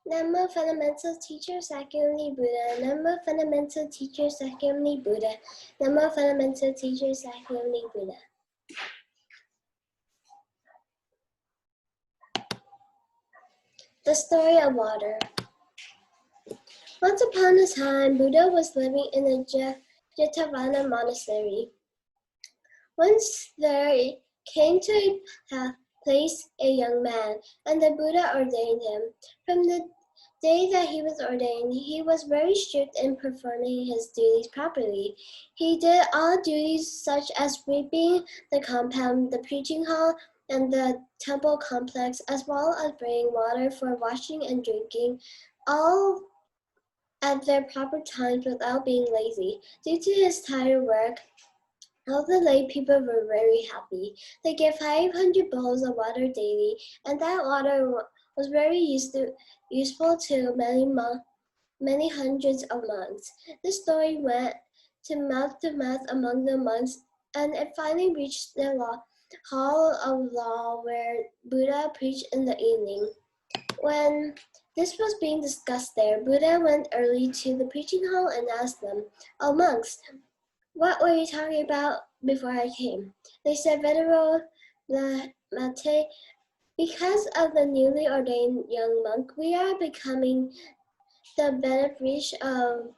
Namo Fundamental Teacher Sakyamuni Buddha. Namo Fundamental Teacher Sakyamuni Buddha. Namo Fundamental Teacher Sakyamuni Buddha. The story of water. Once upon a time, Buddha was living in a Jetavana monastery. Once there came to a place a young man, and the Buddha ordained him. From the day that he was ordained, he was very strict in performing his duties properly. He did all duties such as sweeping the compound, the preaching hall, and the temple complex, as well as bringing water for washing and drinking, all at their proper times without being lazy. Due to his tired work, all the lay people were very happy. They gave 500 bowls of water daily, and that water was very useful to many hundreds of monks. This story went to mouth among the monks, and it finally reached the hall of law where Buddha preached in the evening. When this was being discussed there, Buddha went early to the preaching hall and asked them, "Oh, monks, what were you talking about before I came?" They said, "Venerable Mate, because of the newly ordained young monk, we are becoming the beneficiary of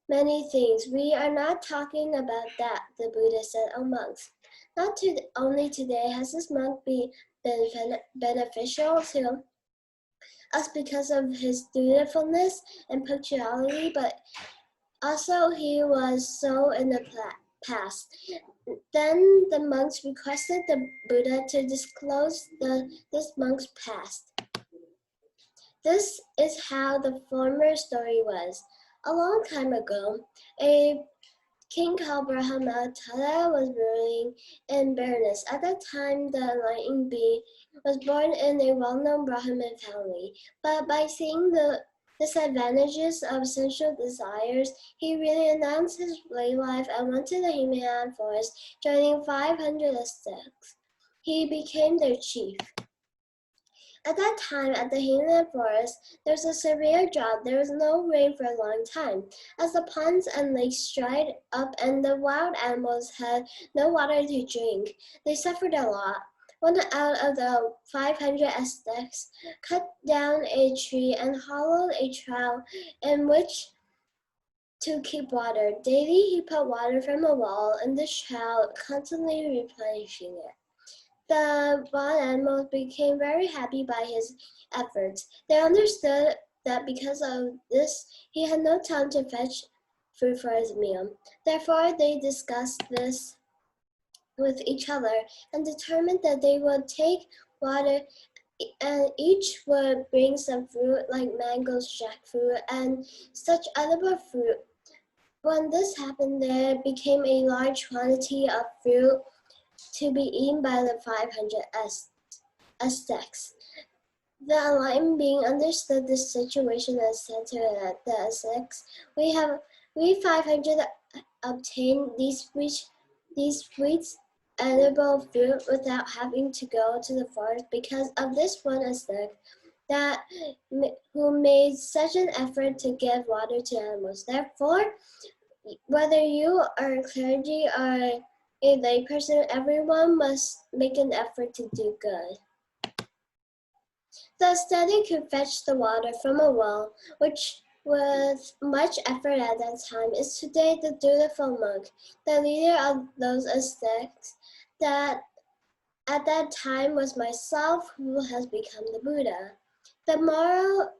many things. We are not talking about that," the Buddha said. "Oh, monks, not only today has this monk been beneficial to us because of his dutifulness and punctuality, but also he was so in the past." Then the monks requested the Buddha to disclose this monk's past. This is how the former story was. A long time ago, a king called Brahmatada was ruling in Berenice. At that time, the enlightened being was born in a well-known Brahmin family. But by seeing the disadvantages of sensual desires, he really renounced his lay life and went to the Himalayan forest, joining 500 ascetics. He became their chief. At that time, at the Himalayan forest, there was a severe drought. There was no rain for a long time. As the ponds and lakes dried up and the wild animals had no water to drink, they suffered a lot. One out of the 500 ascetics cut down a tree and hollowed a trough in which to keep water. Daily, he put water from a well in the trough, constantly replenishing it. The wild animals became very happy by his efforts. They understood that because of this, he had no time to fetch food for his meal. Therefore, they discussed this with each other and determined that they would take water and each would bring some fruit like mangoes, jackfruit, and such edible fruit. When this happened, there became a large quantity of fruit to be eaten by the 500 ascetics. The enlightened being understood this situation and said to the ascetics, we 500 obtained these sweet edible fruit without having to go to the forest because of this one ascetic who made such an effort to give water to animals. Therefore, whether you are a clergy or a layperson, everyone must make an effort to do good. The ascetic who fetched the water from a well, which with much effort at that time, is today the dutiful monk, the leader of those ascetics that at that time was myself, who has become the Buddha. The moral: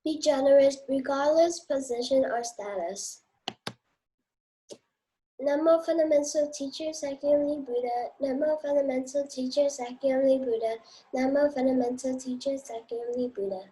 be generous regardless position or status. Namo Fundamental Teacher Sakyamuni Buddha. Namo Fundamental Teacher Sakyamuni Buddha. Namo Fundamental Teacher Sakyamuni Buddha.